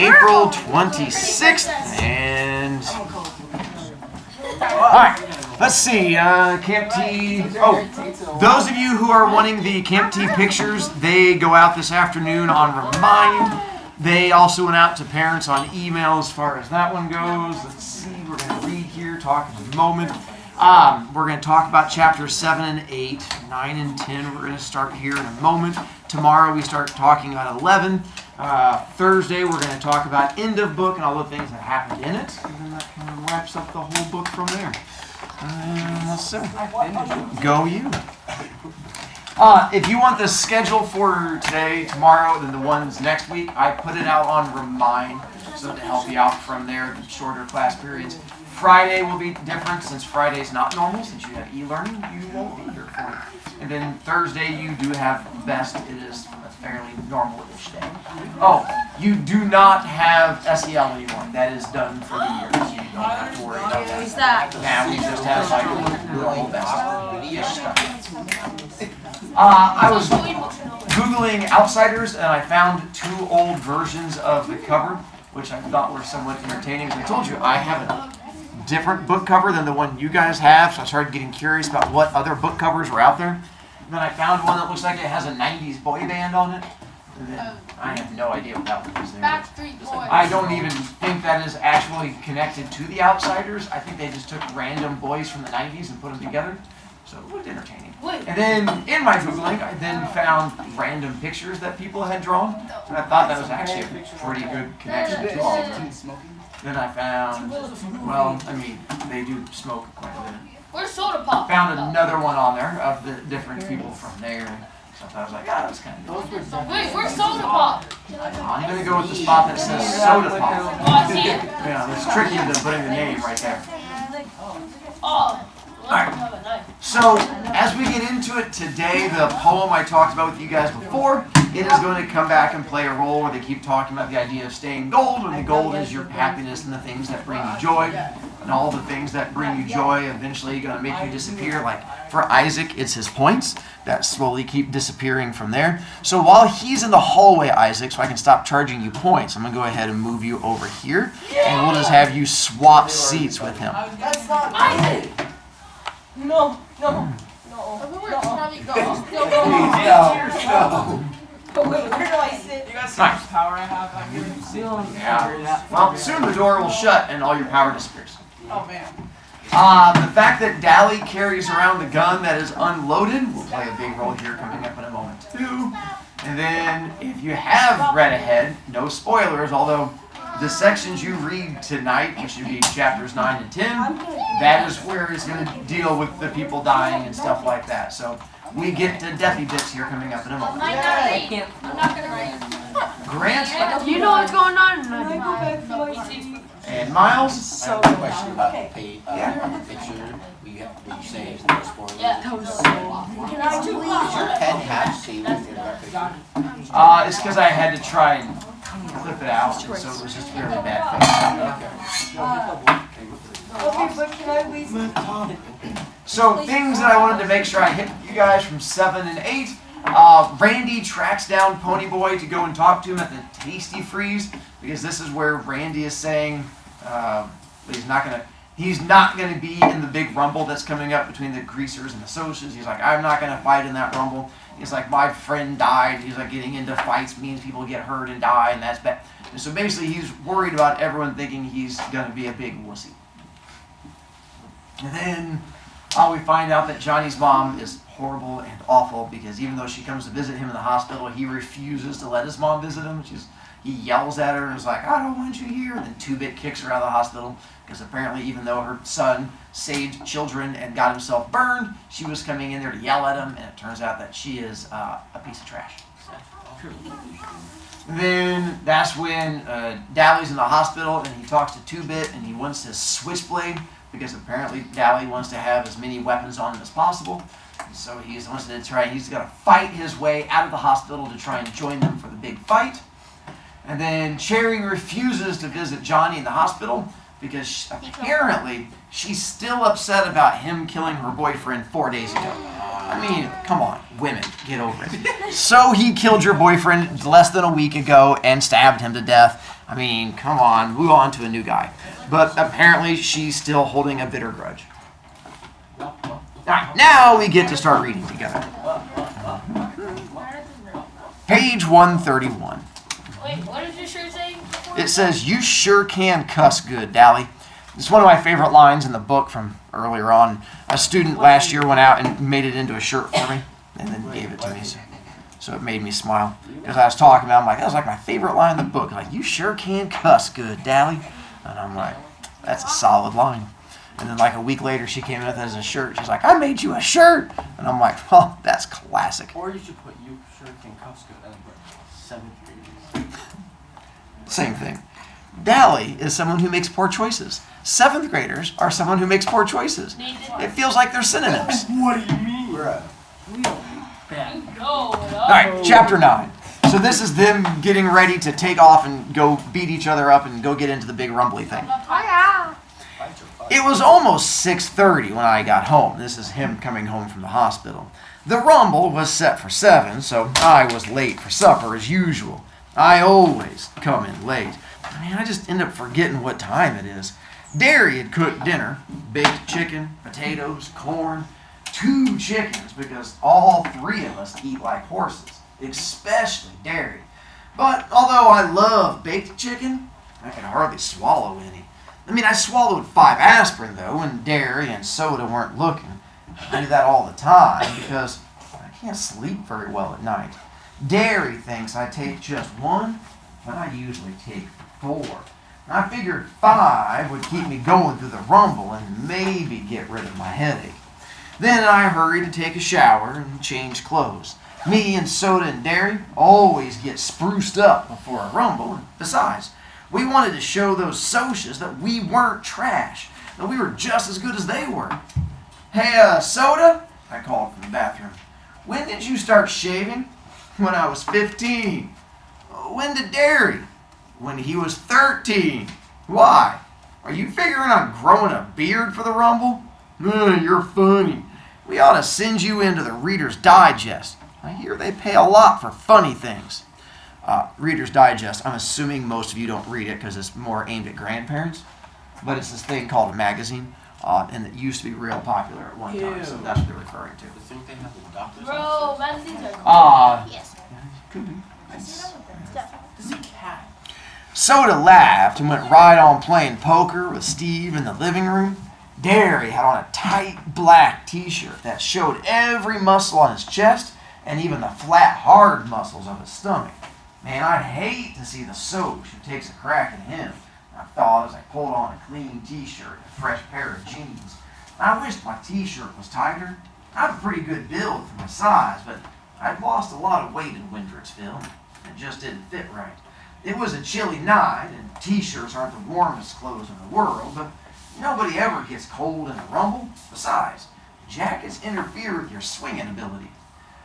April 26th. And all right, let's see. Camp T. Oh, those of you who are wanting the Camp T pictures, they go out this afternoon on Remind. They also went out to parents on email as far as that one goes. Let's see. We're going to read here, talk in a moment. We're going to talk about chapters 7 and 8, 9 and 10. We're going to start here in a moment. Tomorrow we start talking about 11. Thursday we're going to talk about end of book and all the things that happened in it. And then that kind of wraps up the whole book from there. Let's see. Go you. If you want the schedule for today, tomorrow, then the ones next week, I put it out on Remind, so to help you out from there, the shorter class periods. Friday will be different since Friday's not normal. Since you have e-learning, you won't be here for it. And then Thursday you do have best. It is a fairly normal-ish day. Oh, you do not have SEL anymore. That is done for the year. So you don't have to worry about that. Who's that? Now we just have like normal best-ish stuff. I was Googling Outsiders and I found 2 old versions of the cover, which I thought were somewhat entertaining. As I told you, I have a different book cover than the one you guys have, so I started getting curious about what other book covers were out there. And then I found one that looks like it has a 90s boy band on it. And then I have no idea what that one is there. Backstreet Boys. I don't even think that is actually connected to the Outsiders. I think they just took random boys from the 90s and put them together. So it looked entertaining. And then in my Googling, I then found random pictures that people had drawn. And I thought that was actually a pretty good connection to all of them. Then I found, well, I mean, they do smoke quite a bit. Where's Soda Pop? Found another one on there of the different people from there. So I was like, ah, that's kind of good. Wait, where's Soda Pop? I'm going to go with the spot that says Soda Pop. Oh, I see it. Yeah, it's tricky than putting the name right there. Oh. Alright, so as we get into it today, the poem I talked about with you guys before, it is going to come back and play a role where they keep talking about the idea of staying gold, and the gold is your happiness and the things that bring you joy, and all the things that bring you joy eventually are going to make you disappear. Like for Isaac, it's his points that slowly keep disappearing from there. So while he's in the hallway, Isaac, so I can stop charging you points, I'm going to go ahead and move you over here, and we'll just have you swap seats with him. That's not Isaac! No. Where do I sit? You guys see how much power I have? I'm here. Yeah. Well, soon the door will shut and all your power disappears. Oh man. The fact that Dally carries around the gun that is unloaded will play a big role here coming up in a moment too. And then if you have read ahead, no spoilers, although the sections you read tonight, which should be chapters 9 and 10, that is where it's going to deal with the people dying and stuff like that. So we get to deathy bits here coming up in a moment. I'm not gonna read. Grant You know what's going on? and Miles. I have a question about the picture. You say it's no spoilers. Yeah. Does your pen have saved in that picture? It's because I had to try and clip it out, and so it was just a really bad Okay, but can I please? So things that I wanted to make sure I hit you guys from 7 and 8. Randy tracks down Ponyboy to go and talk to him at the Tasty Freeze, because this is where Randy is saying he's not gonna be in the big rumble that's coming up between the greasers and the socias. He's like, I'm not gonna fight in that rumble. He's like, my friend died. He's like, getting into fights means people get hurt and die, and that's bad. And so basically he's worried about everyone thinking he's gonna be a big wussy. And then we find out that Johnny's mom is horrible and awful, because even though she comes to visit him in the hospital, he refuses to let his mom visit him. He yells at her and is like, I don't want you here. And then 2-Bit kicks her out of the hospital, because apparently even though her son saved children and got himself burned, she was coming in there to yell at him, and it turns out that she is a piece of trash. Then that's when Dally's in the hospital, and he talks to 2-Bit, and he wants his switchblade, because apparently Dally wants to have as many weapons on him as possible. So he's got to fight his way out of the hospital to try and join them for the big fight. And then Cherry refuses to visit Johnny in the hospital because apparently she's still upset about him killing her boyfriend 4 days ago. I mean, come on, women, get over it. So he killed your boyfriend less than a week ago and stabbed him to death. I mean, come on, move on to a new guy. But apparently she's still holding a bitter grudge. Alright, now we get to start reading together. Page 131. Wait, what did your shirt say? It says, "You sure can cuss good, Dally." It's one of my favorite lines in the book from earlier on. A student last year went out and made it into a shirt for me and then gave it to me. So it made me smile. Because I was talking about it, I'm like, that was like my favorite line in the book. Like, "You sure can cuss good, Dally." And I'm like, that's a solid line. And then like a week later, she came in with it as a shirt. She's like, "I made you a shirt." And I'm like, well, that's classic. Or you should put "you sure can cuss good" and put 7th graders. Same thing. Dally is someone who makes poor choices. 7th graders are someone who makes poor choices. It feels like they're synonyms. What do you mean? All right, chapter 9. So this is them getting ready to take off and go beat each other up and go get into the big rumbly thing. It was almost 6:30 when I got home. This is him coming home from the hospital. The rumble was set for 7, so I was late for supper as usual. I always come in late. I mean, I just end up forgetting what time it is. Derry had cooked dinner, baked chicken, potatoes, corn, 2 chickens because all 3 of us eat like horses, especially Derry. But although I love baked chicken, I could hardly swallow any. I mean, I swallowed 5 aspirin though when Derry and Soda weren't looking. I do that all the time because I can't sleep very well at night. Derry thinks I take just 1, but I usually take 4. I figured 5 would keep me going through the rumble and maybe get rid of my headache. Then I hurried to take a shower and change clothes. Me and Soda and Derry always get spruced up before a rumble. And besides, we wanted to show those socias that we weren't trash, that we were just as good as they were. "Hey, Soda," I called from the bathroom. "When did you start shaving?" "When I was 15. "When did Derry?" "When he was 13. "Why? Are you figuring on growing a beard for the rumble?" "You're funny. We ought to send you into the Reader's Digest. I hear they pay a lot for funny things." Reader's Digest, I'm assuming most of you don't read it because it's more aimed at grandparents. But it's this thing called a magazine, and it used to be real popular at one time, so that's what they're referring to. The thing they have the doctor's Bro, offices? magazines are cool. Yes. Could be. There's a cat. Soda laughed and went right on playing poker with Steve in the living room. Derry had on a tight black t-shirt that showed every muscle on his chest and even the flat, hard muscles of his stomach. Man, I'd hate to see the Soch who takes a crack at him, I thought as I pulled on a clean t-shirt and a fresh pair of jeans. I wished my t-shirt was tighter. I have a pretty good build for my size, but I'd lost a lot of weight in Windricksville, and it just didn't fit right. It was a chilly night, and t-shirts aren't the warmest clothes in the world, but nobody ever gets cold in a rumble. Besides, jackets interfere with your swinging ability.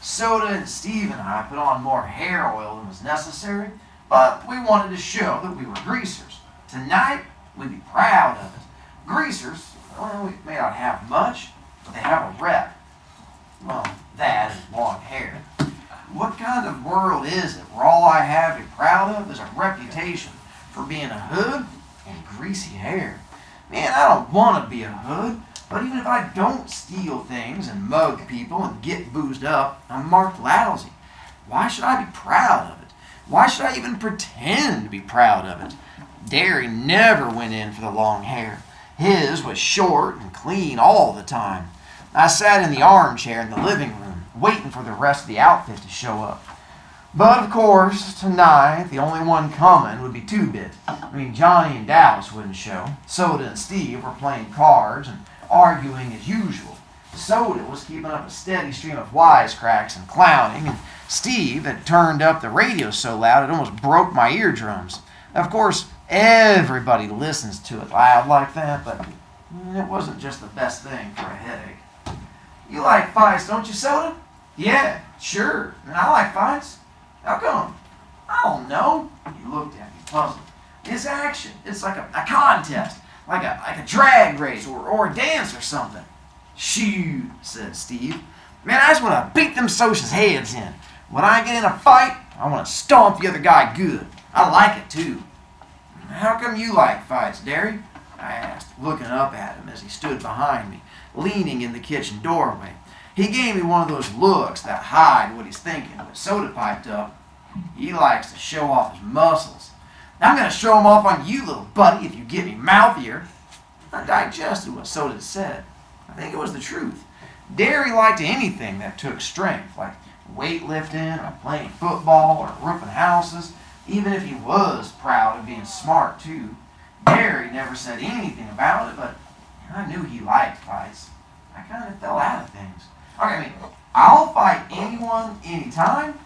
Soda and Steve and I put on more hair oil than was necessary, but we wanted to show that we were greasers. Tonight, we'd be proud of it. Greasers, well, we may not have much, but they have a rep. Well, that is long hair. What kind of world is it where all I have to be proud of is a reputation for being a hood and greasy hair? Man, I don't want to be a hood, but even if I don't steal things and mug people and get boozed up, I'm marked lousy. Why should I be proud of it? Why should I even pretend to be proud of it? Derry never went in for the long hair. His was short and clean all the time. I sat in the armchair in the living room, waiting for the rest of the outfit to show up. But of course, tonight, the only one coming would be 2-Bit. I mean, Johnny and Dallas wouldn't show. Soda and Steve were playing cards and arguing as usual. Soda was keeping up a steady stream of wisecracks and clowning, and Steve had turned up the radio so loud it almost broke my eardrums. Of course, everybody listens to it loud like that, but it wasn't just the best thing for a headache. You like fights, don't you, Soda? Yeah, sure. And I like fights. How come? I don't know. He looked at me puzzled. It's action. It's like a contest, like a drag race or a dance or something. Shoot, said Steve. Man, I just want to beat them socials' heads in. When I get in a fight, I want to stomp the other guy good. I like it too. How come you like fights, Derry? I asked, looking up at him as he stood behind me, leaning in the kitchen doorway. He gave me one of those looks that hide what he's thinking, but Soda piped up. He likes to show off his muscles. I'm going to show them off on you, little buddy, if you get me mouthier. I digested what Soda had said. I think it was the truth. Derry liked anything that took strength, like weightlifting or playing football or roofing houses, even if he was proud of being smart too. Derry never said anything about it, but I knew he liked fights. I kind of fell out of things. Okay, I mean, I'll fight anyone, anytime,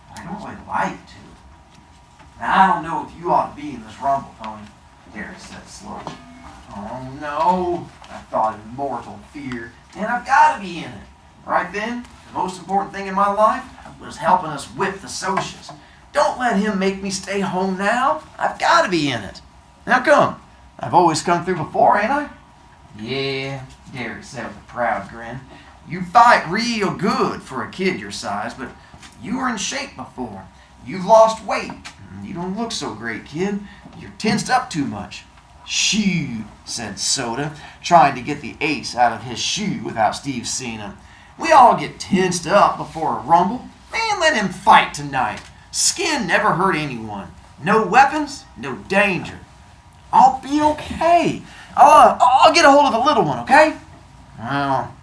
but I don't really like to. Now, I don't know if you ought to be in this rumble, Tony, Derry said slowly. Oh no, I thought in mortal fear, and I've got to be in it. Right then, the most important thing in my life was helping us whip the socials. Don't let him make me stay home now. I've got to be in it. Now come. I've always come through before, ain't I? Yeah, Derry said with a proud grin. You fight real good for a kid your size, but you were in shape before. You've lost weight. You don't look so great, kid. You're tensed up too much. Shoo, said Soda, trying to get the ace out of his shoe without Steve seeing him. We all get tensed up before a rumble. Man, let him fight tonight. Skin never hurt anyone. No weapons, no danger. I'll be okay. I'll get a hold of the little one, okay? Well,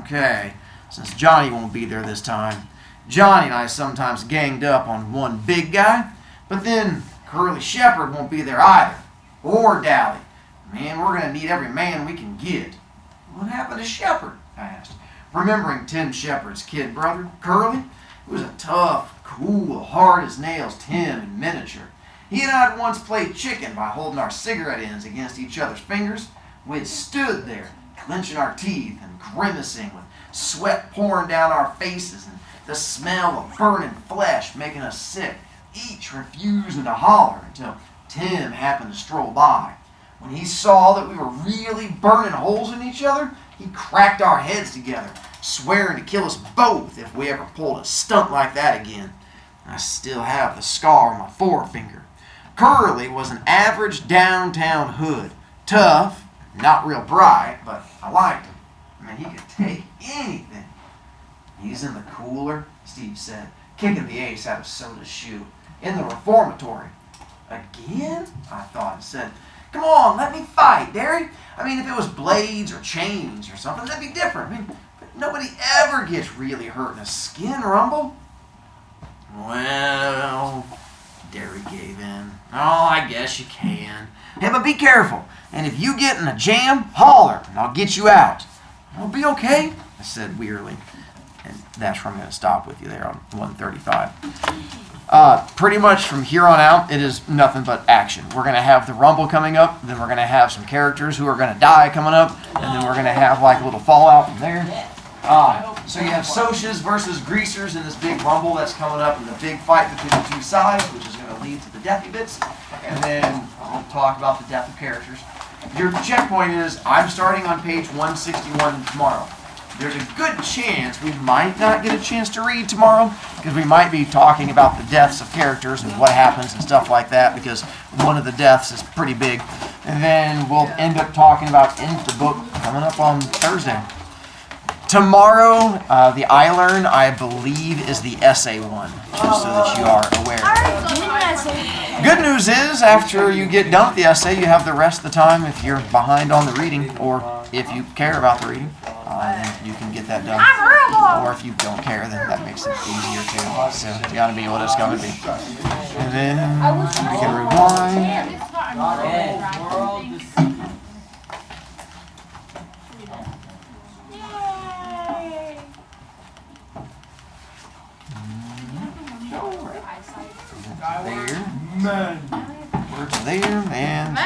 okay. Since Johnny won't be there this time. Johnny and I sometimes ganged up on one big guy, but then Curly Shepherd won't be there either. Or Dally. Man, we're going to need every man we can get. What happened to Shepherd? I asked, remembering Tim Shepherd's kid brother, Curly. He was a tough, cool, hard as nails Tim in miniature. He and I had once played chicken by holding our cigarette ends against each other's fingers. We'd stood there, clenching our teeth and grimacing with sweat pouring down our faces and the smell of burning flesh making us sick, each refusing to holler until Tim happened to stroll by. When he saw that we were really burning holes in each other, he cracked our heads together, swearing to kill us both if we ever pulled a stunt like that again. I still have the scar on my forefinger. Curly was an average downtown hood. Tough, not real bright, but I liked him. I mean, he could take anything. He's in the cooler, Steve said, kicking the ace out of Soda's shoe. In the reformatory. Again? I thought and said, come on, let me fight, Derry. I mean, if it was blades or chains or something, that'd be different. I mean, but nobody ever gets really hurt in a skin rumble. Well, Derry gave in. Oh, I guess you can. Hey, but be careful. And if you get in a jam, holler, and I'll get you out. I'll be okay, I said wearily. And that's where I'm going to stop with you there on 135. Pretty much from here on out, it is nothing but action. We're going to have the rumble coming up, then we're going to have some characters who are going to die coming up, and then we're going to have like a little fallout from there. So you have Socias versus Greasers in this big rumble that's coming up, and the big fight between the two sides, which is going to lead to the deathy bits, and then we'll talk about the death of characters. Your checkpoint is, I'm starting on page 161 tomorrow. There's a good chance we might not get a chance to read tomorrow because we might be talking about the deaths of characters and what happens and stuff like that because one of the deaths is pretty big. And then we'll end up talking about Into the Book coming up on Thursday. Tomorrow, the I Learn, I believe, is the essay one, just so that you are aware. Good news is, after you get done with the essay, you have the rest of the time if you're behind on the reading, or if you care about the reading, then you can get that done. Or if you don't care, then that makes it easier too. So it's got to be what it's going to be. And then we can rewind. There. Words there, and